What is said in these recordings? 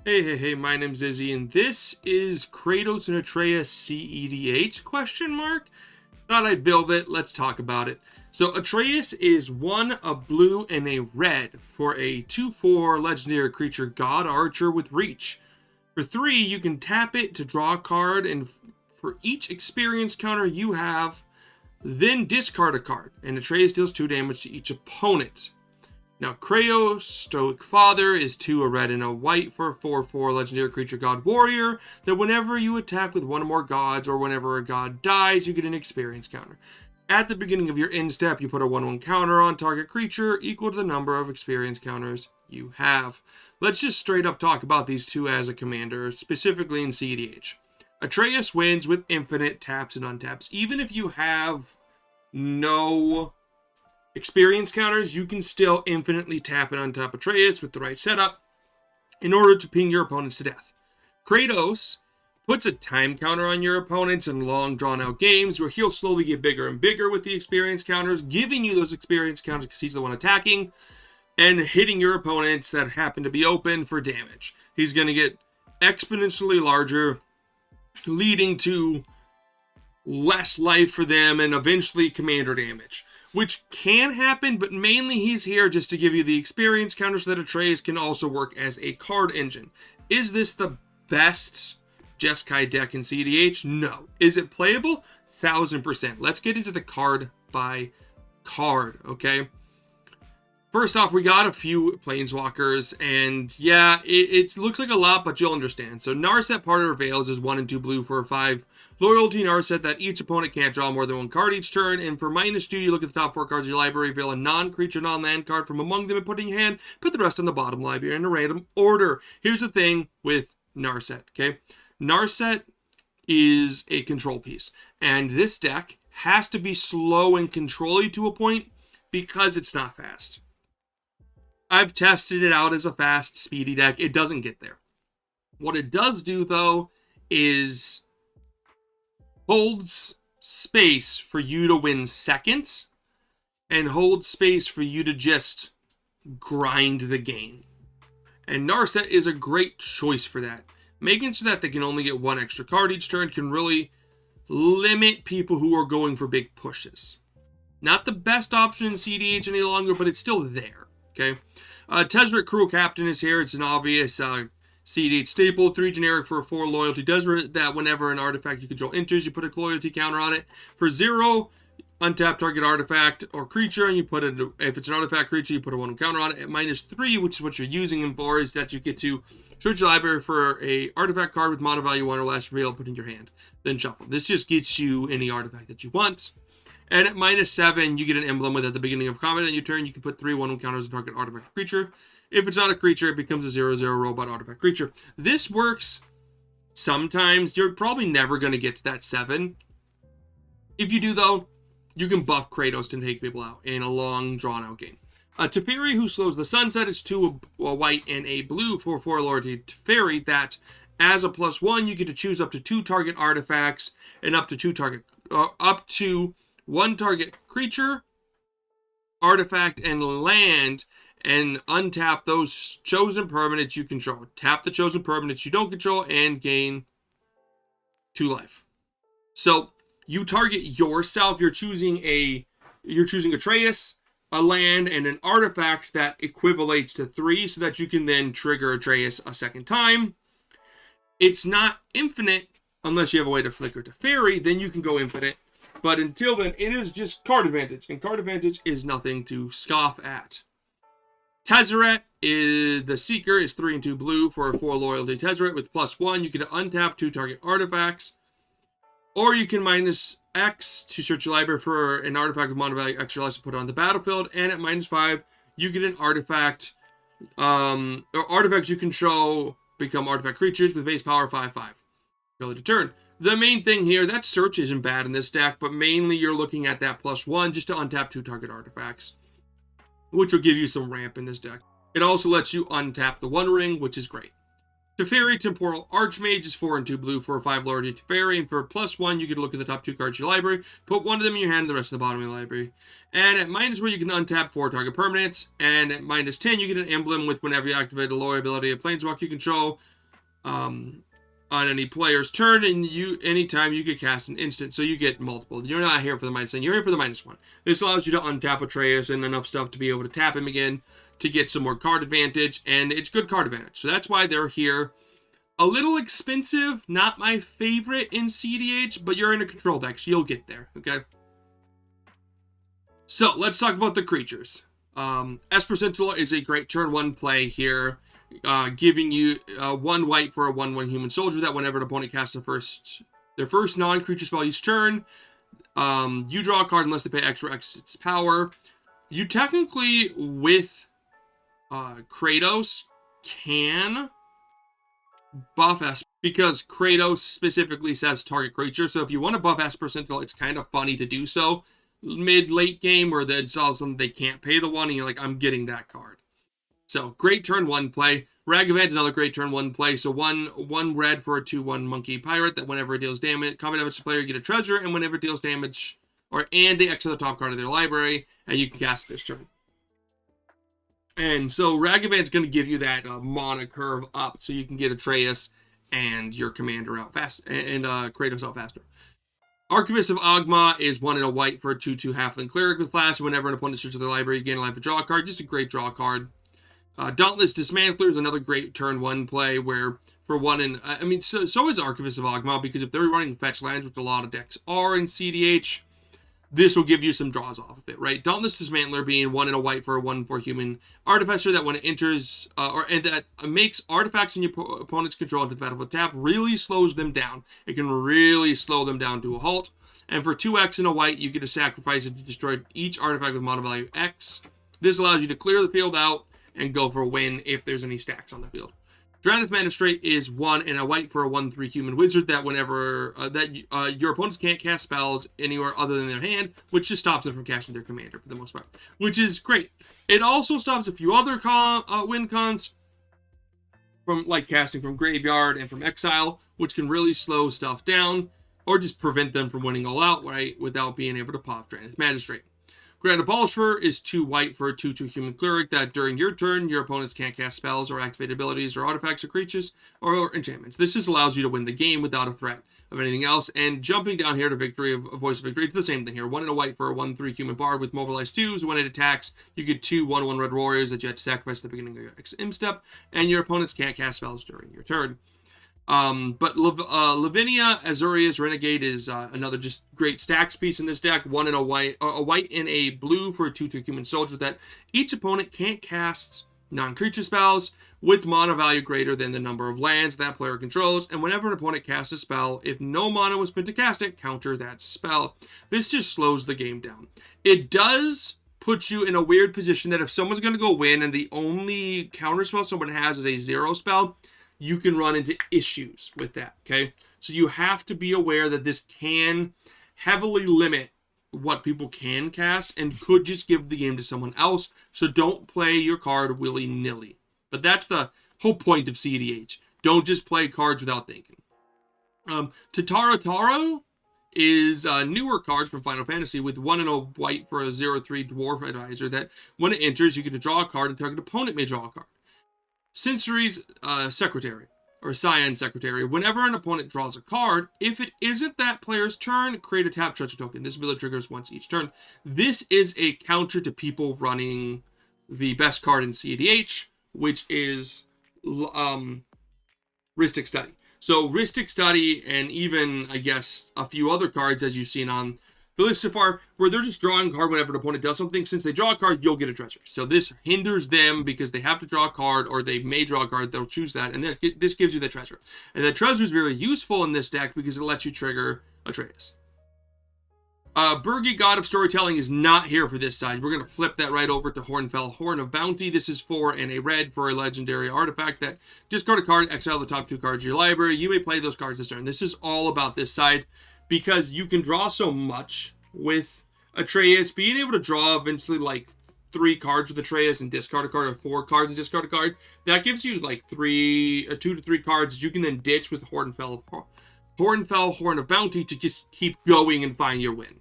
Hey, my name's Izzy, and this is Kratos and Atreus CEDH, question mark? Thought I'd build it, let's talk about it. So Atreus is a blue and a red for a 2/4 legendary creature god archer with reach. For 3, you can tap it to draw a card, and for each experience counter you have, then discard a card, and Atreus deals 2 damage to each opponent. Now, Kratos, Stoic Father, is 2 a red and a white for a 4/4 legendary creature god warrior that whenever you attack with one or more gods or whenever a god dies, you get an experience counter. At the beginning of your end step, you put a 1/1 counter on target creature equal to the number of experience counters you have. Let's just straight up talk about these two as a commander, specifically in CEDH. Atreus wins with infinite taps and untaps. Even if you have no experience counters, you can still infinitely tap and untap Atreus with the right setup in order to ping your opponents to death. Kratos puts a time counter on your opponents in long drawn out games where he'll slowly get bigger and bigger with the experience counters, giving you those experience counters because he's the one attacking and hitting your opponents that happen to be open for damage. He's going to get exponentially larger, leading to less life for them and eventually commander damage, which can happen, but mainly he's here just to give you the experience counters so that Atreus can also work as a card engine. Is this the best Jeski deck in CEDH? No. Is it playable? 1000%. Let's get into the card by card, okay? First off, we got a few Planeswalkers, and yeah, it looks like a lot, but you'll understand. So Narset, Part of Her Veils, is 1 and 2 blue for a 5 loyalty Narset that each opponent can't draw more than 1 card each turn, and for -2, you look at the top 4 cards of your library, reveal a non-creature, non-land card from among them and put it in your hand, put the rest on the bottom library in a random order. Here's the thing with Narset, okay? Narset is a control piece, and this deck has to be slow and control-y to a point because it's not fast. I've tested it out as a fast, speedy deck. It doesn't get there. What it does do, though, is holds space for you to win second and holds space for you to just grind the game. And Narset is a great choice for that. Making so that they can only get 1 extra card each turn can really limit people who are going for big pushes. Not the best option in CEDH any longer, but it's still there. Okay, Tezzeret Cruel Captain is here. It's an obvious CEDH staple. 3 generic for a 4 loyalty Tezzeret that whenever an artifact you control enters, you put a loyalty counter on it. For 0, untap target artifact or creature, and you put it, if it's an artifact creature, you put a 1 counter on it. At -3, which is what you're using him for, is that you get to search your library for a artifact card with mana value 1 or less, reveal, put in your hand, then shuffle. This just gets you any artifact that you want. And at -7, you get an emblem with at the beginning of combat on your turn. You can put 3 1/1 counters on target artifact creature. If it's not a creature, it becomes a 0/0 robot artifact creature. This works sometimes. You're probably never going to get to that 7. If you do, though, you can buff Kratos to take people out in a long, drawn-out game. Teferi, who slows the sunset, is 2 a white and a blue for 4 loyalty Teferi that, as a +1, you get to choose up to 2 target artifacts and up to 1 target creature, artifact, and land, and untap those chosen permanents you control. Tap the chosen permanents you don't control and gain 2 life. So you target yourself. You're choosing Atreus, a land, and an artifact that equivalates to 3, so that you can then trigger Atreus a second time. It's not infinite unless you have a way to flicker to fairy. Then you can go infinite. But until then, it is just card advantage, and card advantage is nothing to scoff at. Tezzeret is the Seeker, is 3 and 2 blue for a 4 loyalty Tezzeret with +1. You can untap 2 target artifacts, or you can -X to search your library for an artifact with mana value extra less to put on the battlefield, and at -5, you get an artifact, or artifacts you control become artifact creatures with base power 5/5. Ability to turn. The main thing here, that search isn't bad in this deck, but mainly you're looking at that +1 just to untap 2 target artifacts, which will give you some ramp in this deck. It also lets you untap the 1 ring, which is great. Teferi Temporal Archmage is 4 and 2 blue for a 5 lower Teferi, and for +1, you can look at the top 2 cards of your library, put one of them in your hand and the rest of the bottom of the library. And at -1, you can untap 4 target permanents, and at -10, you get an emblem with whenever you activate a lower ability of Planeswalker you control on any player's turn, and anytime you could cast an instant, so you get multiple. You're not here for the -10, you're here for the -1. This allows you to untap Atreus and enough stuff to be able to tap him again, to get some more card advantage, and it's good card advantage. So that's why they're here. A little expensive, not my favorite in CEDH, but you're in a control deck, so you'll get there, okay? So let's talk about the creatures. Esper Sentinel is a great turn 1 play here, giving you 1 white for a 1/1 human soldier that whenever an opponent casts their first non-creature spell each turn, you draw a card unless they pay extra X its power. You technically, with Kratos, can buff Esper, because Kratos specifically says target creature, so if you want to buff Esper Sentinel, it's kind of funny to do so mid-late game where it's all something they can't pay the 1, and you're like, I'm getting that card. So, great turn 1 play. Ragavan's another great turn 1 play, so one red for a 2/1 monkey pirate that whenever it deals damage, combat damage to player, you get a treasure, and whenever it deals damage, and they exile the top card of their library, and you can cast this turn. And so Ragavan's going to give you that mana curve up so you can get Atreus and your commander out fast, and Kratos out faster. Archivist of Ogma is 1 and a white for a 2/2 halfling cleric with flash. Whenever an opponent searches their library, you gain a life to draw a card. Just a great draw card. Dauntless Dismantler is another great turn 1 play where for 1 and... so is Archivist of Ogma, because if they're running fetch lands, which a lot of decks are in CEDH, this will give you some draws off of it, right? Dauntless Dismantler being 1 and a white for a 1/4 human artificer that when it enters, and that makes artifacts in your opponent's control into the battlefield tap, really slows them down. It can really slow them down to a halt. And for 2x and a white, you get to sacrifice it to destroy each artifact with mana value X. This allows you to clear the field out and go for a win if there's any stacks on the field. Drannith Magistrate is 1 and a white for a 1/3 human wizard that whenever your opponents can't cast spells anywhere other than their hand, which just stops them from casting their commander for the most part, which is great. It also stops a few other win cons from like casting from graveyard and from exile, which can really slow stuff down or just prevent them from winning all outright without being able to pop Drannith Magistrate. Grand Abolisher is 2 white for a 2/2 human cleric that during your turn, your opponents can't cast spells or activate abilities or artifacts or creatures or enchantments. This just allows you to win the game without a threat of anything else. And jumping down here to victory, of Voice of Victory, it's the same thing here. 1 and a white for a 1/3 human bard with mobilized 2. So when it attacks, you get 2 1/1 red warriors that you have to sacrifice at the beginning of your imp step, and your opponents can't cast spells during your turn. But Lavinia Azorius Renegade is another just great stacks piece in this deck. 1 and a white and a blue for a 2/2 human soldier that each opponent can't cast non-creature spells with mana value greater than the number of lands that player controls. And whenever an opponent casts a spell, if no mana was spent to cast it, counter that spell. This just slows the game down. It does put you in a weird position that if someone's going to go win and the only counter spell someone has is a 0 spell, you can run into issues with that, okay? So you have to be aware that this can heavily limit what people can cast and could just give the game to someone else. So don't play your card willy-nilly. But that's the whole point of CEDH. Don't just play cards without thinking. Tataro Taro is a newer card from Final Fantasy with 1 and a white for a 0/3 dwarf advisor that when it enters, you get to draw a card and target opponent may draw a card. Sorceries Secretary, or Scion Secretary. Whenever an opponent draws a card, if it isn't that player's turn, create a tap treasure token. This ability triggers once each turn. This is a counter to people running the best card in CEDH, which is Rhystic Study. So Rhystic Study and even, I guess, a few other cards, as you've seen on the list so far, where they're just drawing a card whenever an opponent does something. Since they draw a card, you'll get a treasure. So this hinders them because they have to draw a card, or they may draw a card, they'll choose that, and then this gives you the treasure. And the treasure is very useful in this deck because it lets you trigger Atreus. Burgi, God of Storytelling, is not here for this side. We're going to flip that right over to Hornfell, Horn of Bounty. This is 4 and a red for a legendary artifact that discard a card, exile the top 2 cards of your library. You may play those cards this turn. This is all about this side because you can draw so much with Atreus. Being able to draw eventually like 3 cards with Atreus and discard a card, or 4 cards and discard a card, that gives you like 2 to 3 cards that you can then ditch with Horn of Bounty to just keep going and find your win.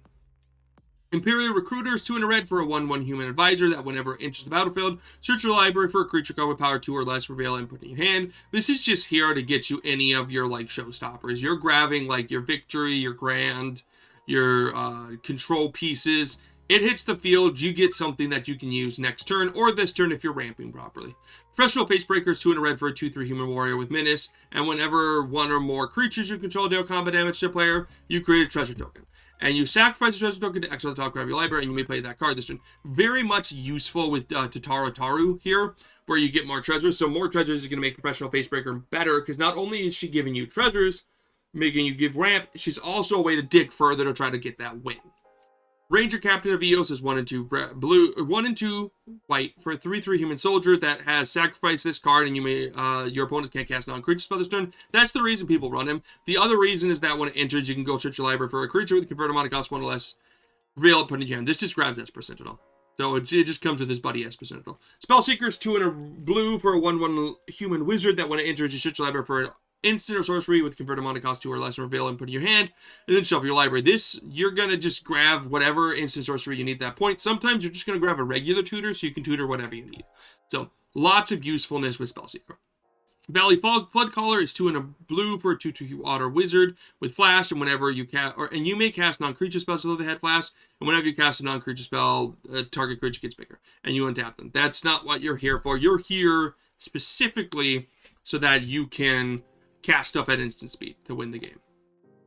Imperial Recruiters, 2 in a red for a 1/1 human advisor that whenever it enters the battlefield, search your library for a creature card with power 2 or less, reveal and put in your hand. This is just here to get you any of your like showstoppers. You're grabbing like your victory, your grand, your control pieces. It hits the field, you get something that you can use next turn or this turn if you're ramping properly. Professional Facebreakers, 2 in a red for a 2/3 human warrior with menace, and whenever one or more creatures you control deal combat damage to a player, you create a treasure token. And you sacrifice a treasure token to exile the top card of your library, and you may play that card this turn. Very much useful with Tatara Taru here, where you get more treasures. So more treasures is going to make Professional Facebreaker better, because not only is she giving you treasures, making you give ramp, she's also a way to dig further to try to get that win. Ranger Captain of Eos is 1 and 2 blue, 1 and 2 white for a 3/3 human soldier that has sacrificed this card, and you may your opponent can't cast non-creature spell this turn. That's the reason people run him. The other reason is that when it enters, you can go search your library for a creature with a converted mana cost 1 or less. Reveal it, put it in your hand. This just grabs Esper Sentinel. So it just comes with his buddy Esper Sentinel. Spellseekers, 2 in a blue for a 1/1 human wizard that when it enters, you search your library for an instant or sorcery with converted mana cost 2 or less, and reveal and put in your hand, and then shuffle your library. This, you're going to just grab whatever instant sorcery you need at that point. Sometimes you're just going to grab a regular tutor, so you can tutor whatever you need. So, lots of usefulness with Spellseeker. Valley Floodcaller is 2 in a blue for a 2/2 water wizard with flash, and whenever you and you may cast non-creature spells until they had flash, and whenever you cast a non-creature spell, target creature gets bigger, and you untap them. That's not what you're here for. You're here specifically so that you can cast stuff at instant speed to win the game.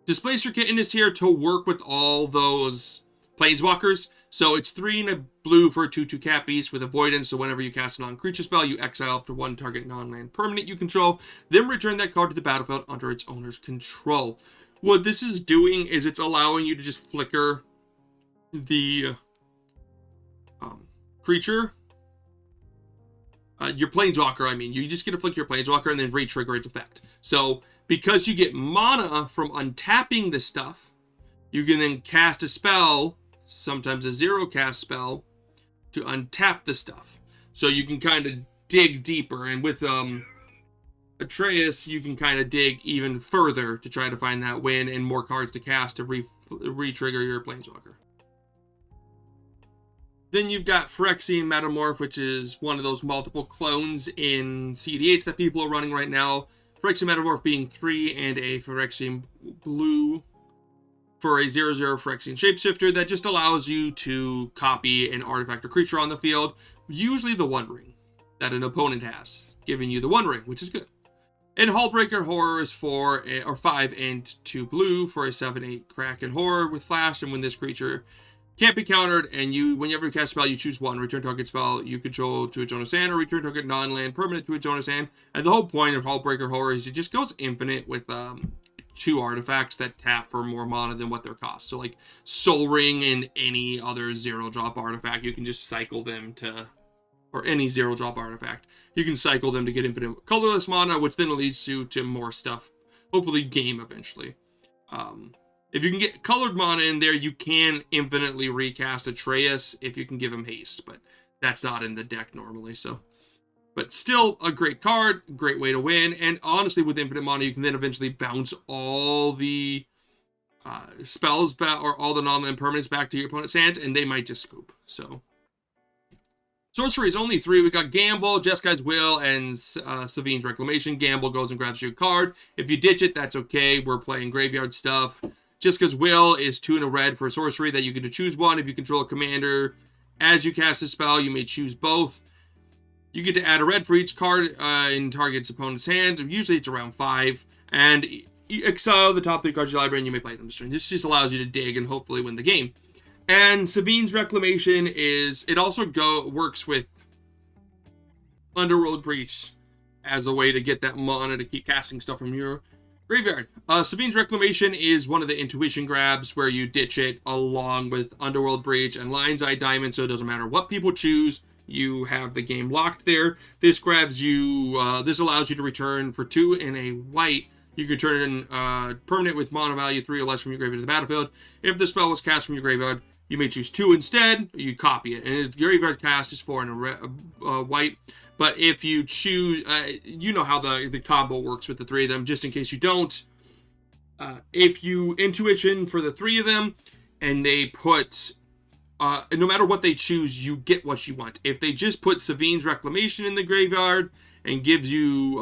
Displacer Kitten is here to work with all those Planeswalkers. So it's 3 in a blue for a 2/2 cat beast with avoidance. So whenever you cast a non-creature spell, you exile up to 1 target non-land permanent you control. Then return that card to the battlefield under its owner's control. What this is doing is it's allowing you to just flicker the creature. Your Planeswalker, I mean. You just get to flick your Planeswalker and then re-trigger its effect. So, because you get mana from untapping this stuff, you can then cast a spell, sometimes a 0-cast spell, to untap the stuff. So you can kind of dig deeper. And with Atreus, you can kind of dig even further to try to find that win and more cards to cast to re-trigger your Planeswalker. Then you've got Phyrexian Metamorph, which is one of those multiple clones in CEDH that people are running right now. Phyrexian Metamorph being 3 and a Phyrexian blue for a 0/0 Phyrexian Shapeshifter that just allows you to copy an artifact or creature on the field, usually the One Ring that an opponent has, giving you the One Ring, which is good. And Hullbreaker Horror is 5 and 2 blue for a 7/8 Kraken Horror with flash, and when this creature can't be countered, and whenever you cast a spell, you choose 1. Return target spell you control to its owner's hand, or return target non-land permanent to its owner's hand. And the whole point of Hullbreaker Horror is it just goes infinite with 2 artifacts that tap for more mana than what their cost. So like Soul Ring and any other 0-drop artifact, you can just cycle them to, or any 0-drop artifact, you can cycle them to get infinite colorless mana, which then leads you to more stuff. Hopefully game eventually. If you can get colored mana in there, you can infinitely recast Atreus if you can give him haste, but that's not in the deck normally, so. But still a great card, great way to win, and honestly with infinite mana, you can then eventually bounce all the spells or all the non-land permanents back to your opponent's hands, and they might just scoop, so. Sorceries, only 3. We got Gamble, Jeski's Will, and Savine's Reclamation. Gamble goes and grabs you a card. If you ditch it, that's okay. We're playing graveyard stuff. Jeski's Will is 2 in a red for a sorcery that you get to choose 1. If you control a commander, as you cast a spell, you may choose both. You get to add a red for each card in target's opponent's hand. Usually it's around 5. And exile the top 3 cards of your library and you may play them this turn. This just allows you to dig and hopefully win the game. And Savine's Reclamation is, it also works with Underworld Breach as a way to get that mana to keep casting stuff from your graveyard. Savine's Reclamation is one of the intuition grabs where you ditch it along with Underworld Breach and Lion's Eye Diamond, so it doesn't matter what people choose, you have the game locked there. This grabs you, this allows you to return for 2 in a white. You can turn in permanent with mana value 3 or less from your graveyard to the battlefield. If the spell was cast from your graveyard, You may choose 2 instead, or you copy it. And its graveyard cast is 4 and a white. But if you choose, you know how the combo works with the 3 of them. Just in case you don't, if you intuition for the 3 of them, and they put, no matter what they choose, you get what you want. If they just put Savine's Reclamation in the graveyard and gives you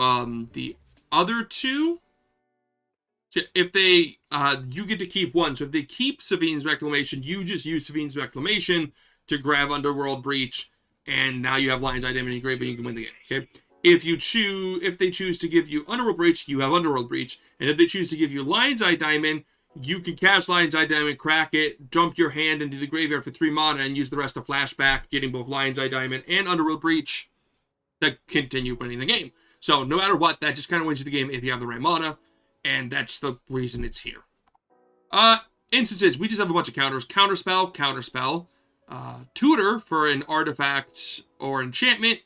the other 2, if they, you get to keep 1. So if they keep Savine's Reclamation, you just use Savine's Reclamation to grab Underworld Breach, and now you have Lion's Eye Diamond in your graveyard and you can win the game, okay? If they choose to give you Underworld Breach, you have Underworld Breach. And if they choose to give you Lion's Eye Diamond, you can cast Lion's Eye Diamond, crack it, dump your hand into the graveyard for 3 mana, and use the rest to flashback, getting both Lion's Eye Diamond and Underworld Breach to continue winning the game. So no matter what, that just kind of wins you the game if you have the right mana, and that's the reason it's here. Instances, we just have a bunch of counters. Counterspell, Counterspell. Tutor for an artifact or enchantment,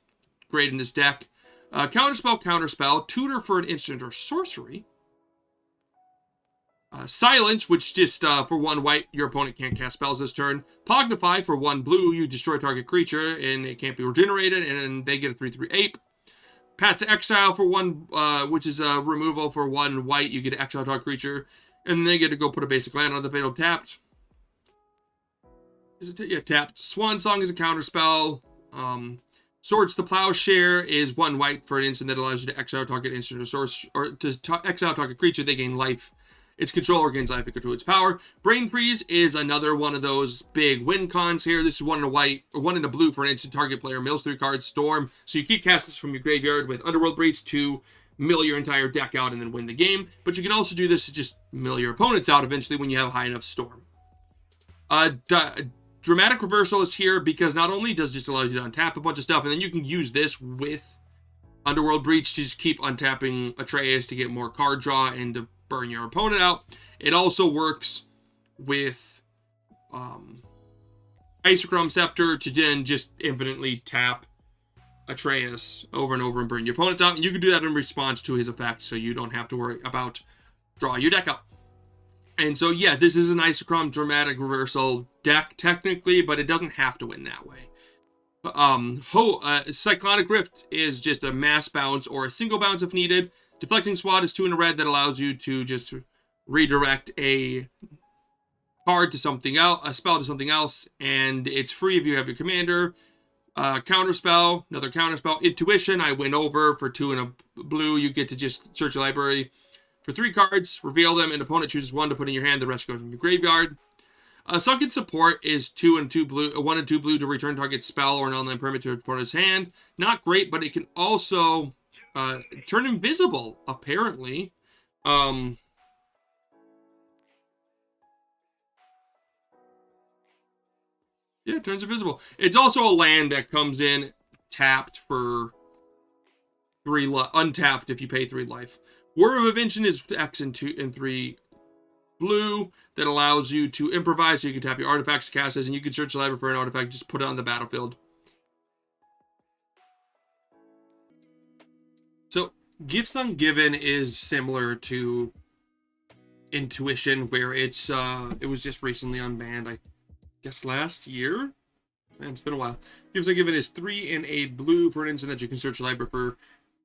great in this deck. Counterspell, Counterspell. Tutor for an instant or sorcery. Silence, which just for 1 white, your opponent can't cast spells this turn. Pognify for 1 blue, you destroy target creature and it can't be regenerated, and they get a 3/3 ape. Path to Exile for 1, which is a removal for 1 white, you get to exile target creature, and they get to go put a basic land on the field tapped. Is it? Yeah, tapped. Swan Song is a counterspell. Swords to Plowshare is 1 white for an instant that allows you to exile target instant or source, or to exile target creature. They gain life. Its controller gains life equal to its power. Brain Freeze is another one of those big win cons here. This is 1 in a white, or 1 in a blue for an instant target player. Mills 3 cards. Storm. So you keep casting this from your graveyard with Underworld Breach to mill your entire deck out and then win the game. But you can also do this to just mill your opponents out eventually when you have high enough Storm. Dramatic Reversal is here because not only does it just allow you to untap a bunch of stuff, and then you can use this with Underworld Breach to just keep untapping Atreus to get more card draw and to burn your opponent out. It also works with Isochron Scepter to then just infinitely tap Atreus over and over and burn your opponents out. And you can do that in response to his effect, so you don't have to worry about drawing your deck out. And so, yeah, this is an Isochron Dramatic Reversal deck, technically, but it doesn't have to win that way. Cyclonic Rift is just a mass bounce or a single bounce if needed. Deflecting Swat is 2 in a red that allows you to just redirect a card to something else, a spell to something else, and it's free if you have your commander. Counterspell, another counterspell. Intuition, I win over for 2 in a blue. You get to just search your library for 3 cards, reveal them, and opponent chooses 1 to put in your hand, the rest goes in your graveyard. Sunken Support is 2 and 2 blue, 1 and 2 blue to return target spell or an online permanent to opponent's hand. Not great, but it can also turn invisible, apparently. Yeah, it turns invisible. It's also a land that comes in tapped for 3 untapped if you pay 3 life. Word of Invention is X and 2 and 3 blue that allows you to improvise, so you can tap your artifacts, cast this, and you can search the library for an artifact, just put it on the battlefield. So, Gifts Ungiven is similar to Intuition, where it was just recently unbanned, I guess last year? Man, it's been a while. Gifts Ungiven is 3 and a blue for an instant that you can search the library for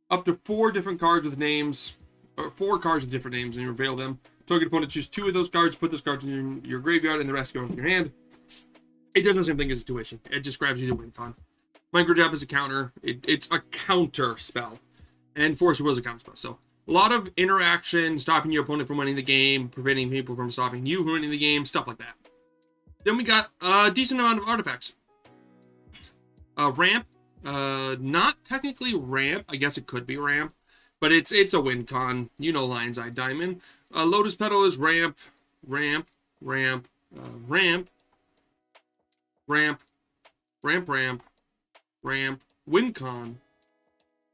up to 4 different cards with names, or 4 cards with different names, and you reveal them. Target opponent choose 2 of those cards, put those cards in your graveyard, and the rest go in your hand. It does the same thing as Intuition. It just grabs you to win con. Microjab is a counter. It's a counter spell. And Force Your Will is a counter spell. So, a lot of interaction, stopping your opponent from winning the game, preventing people from stopping you from winning the game, stuff like that. Then we got a decent amount of artifacts. Ramp. Not technically ramp. I guess it could be ramp. But it's a win con. You know Lion's Eye Diamond. Lotus Petal is ramp, ramp, ramp, ramp, ramp, ramp, ramp, ramp, win con,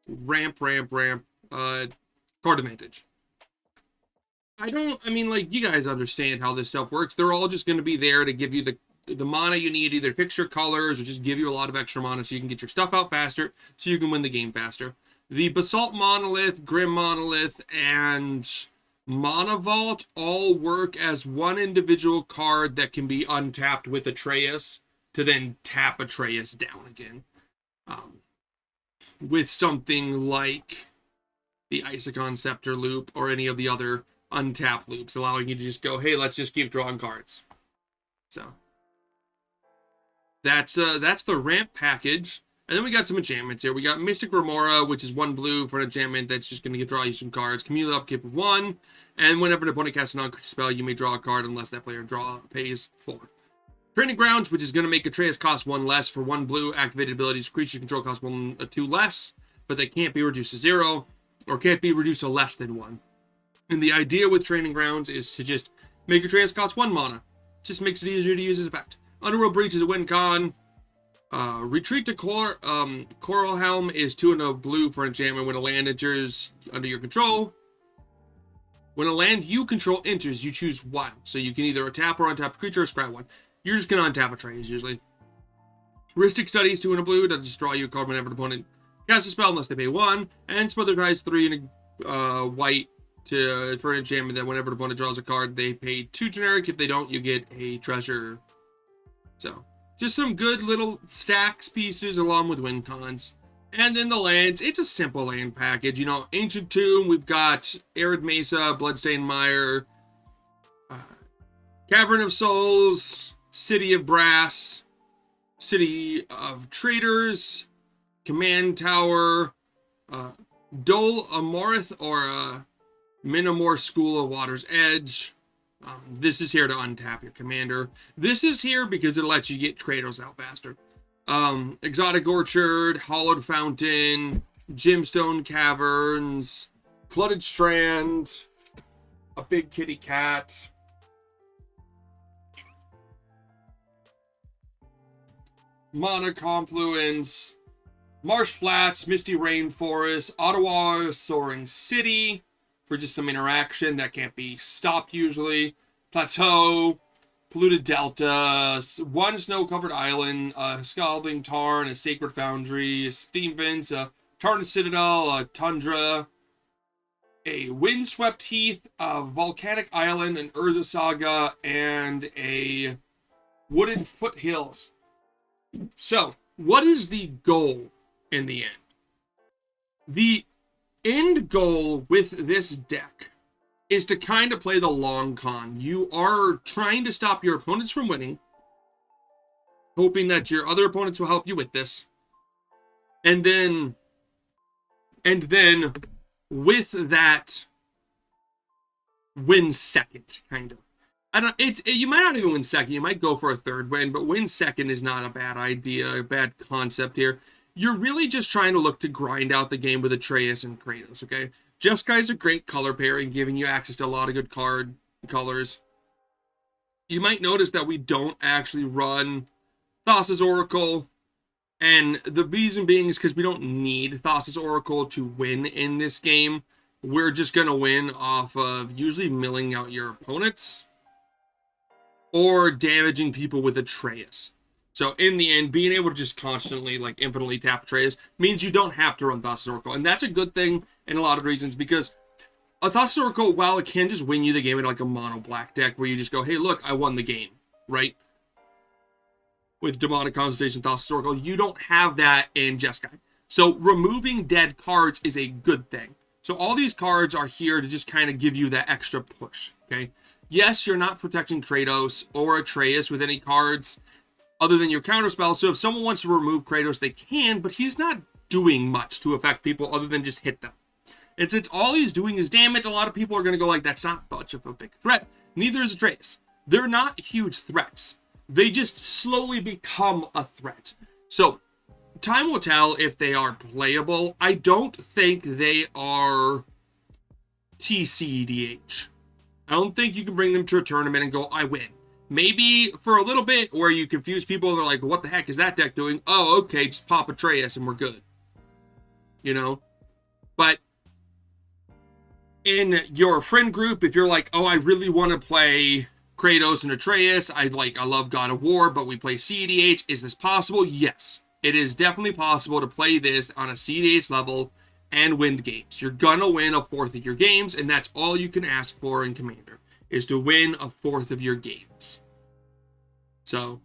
ramp, ramp, ramp, card advantage. I mean, like, you guys understand how this stuff works. They're all just going to be there to give you the mana you need, either fix your colors or just give you a lot of extra mana so you can get your stuff out faster, so you can win the game faster. The Basalt Monolith, Grim Monolith, and Mana Vault all work as one individual card that can be untapped with Atreus to then tap Atreus down again. With something like the Isacon Scepter loop or any of the other untapped loops, allowing you to just go, hey, let's just keep drawing cards. So that's the ramp package. And then we got some enchantments here. We got Mystic Remora, which is 1 blue for an enchantment that's just going to draw you some cards. Cumulative upkeep of 1. And whenever an opponent casts a non-creature spell, you may draw a card unless that player pays 4. Training Grounds, which is going to make Atreus cost 1 less for 1 blue. Activated abilities, creature control cost 2 less, but they can't be reduced to 0, or can't be reduced to less than 1. And the idea with Training Grounds is to just make Atreus cost 1 mana. Just makes it easier to use his effect. Underworld Breach is a win con. Retreat to Coral Helm is 2 and a blue for enchantment when a land enters under your control. When a land you control enters, you choose 1. So you can either tap or untap a creature or scry 1. You're just going to untap Atreus usually. Heuristic Studies, 2 and a blue, to just draw you a card whenever an opponent casts a spell unless they pay 1. And Smothered Eyes, 3 and a white for an enchantment that whenever an opponent draws a card, they pay 2 generic. If they don't, you get a treasure. So just some good little stacks pieces along with win cons. And then the lands, it's a simple land package. You know, Ancient Tomb, we've got Arid Mesa, Bloodstained Mire, Cavern of Souls, City of Brass, City of Traders, Command Tower, Dol Amorith or Minamore School of Water's Edge. This is here to untap your commander. This is here because it lets you get Kratos out faster. Exotic Orchard, Hollowed Fountain, Gemstone Caverns, Flooded Strand, a Big Kitty Cat, Mana Confluence, Marsh Flats, Misty Rainforest, Ottawa Soaring City for just some interaction that can't be stopped usually, Plateau, Polluted Delta, 1 Snow-Covered Island, a Scalding Tarn, a Sacred Foundry, a Steam Vents, a Tarnished Citadel, a Tundra, a Windswept Heath, a Volcanic Island, an Urza Saga, and a Wooded Foothills. So, what is the goal in the end? The end goal with this deck is to kind of play the long con. You are trying to stop your opponents from winning, hoping that your other opponents will help you with this. And then with that, win second, kind of. You might not even win second. You might go for a third win, but win second is not a bad idea, a bad concept here. You're really just trying to look to grind out the game with Atreus and Kratos, okay? Jeski is a great color pairing, giving you access to a lot of good card colors. You might notice that we don't actually run Thassa's Oracle, and the reason being is because we don't need Thassa's Oracle to win in this game. We're just going to win off of usually milling out your opponents or damaging people with Atreus. So in the end, being able to just constantly, like, infinitely tap Atreus means you don't have to run Thassa's Oracle. And that's a good thing in a lot of reasons, because a Thassa's Oracle, while it can just win you the game in like a mono black deck where you just go, hey, look, I won the game, right? With Demonic Constellation, Thassa's Oracle, you don't have that in Jeski. So removing dead cards is a good thing. So all these cards are here to just kind of give you that extra push, okay? Yes, you're not protecting Kratos or Atreus with any cards other than your counterspell. So if someone wants to remove Kratos, they can, but he's not doing much to affect people other than just hit them. And since all he's doing is damage, a lot of people are going to go like, that's not much of a big threat. Neither is Atreus. They're not huge threats. They just slowly become a threat. So time will tell if they are playable. I don't think they are CEDH. I don't think you can bring them to a tournament and go, I win. Maybe for a little bit where you confuse people and they're like, what the heck is that deck doing? Oh, okay, just pop Atreus and we're good. You know? But in your friend group, if you're like, oh, I really want to play Kratos and Atreus, I love God of War, but we play CEDH, is this possible? Yes. It is definitely possible to play this on a CEDH level and win games. You're gonna win a fourth of your games, and that's all you can ask for in Commander, is to win a fourth of your games. So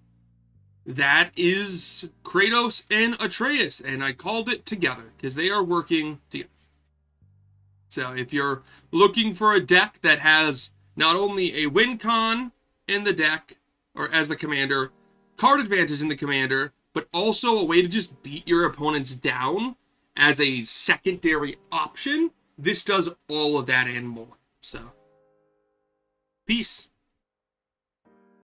that is Kratos and Atreus, and I called it together because they are working together. So if you're looking for a deck that has not only a win con in the deck, or as the commander, card advantage in the commander, but also a way to just beat your opponents down as a secondary option, this does all of that and more. So, peace.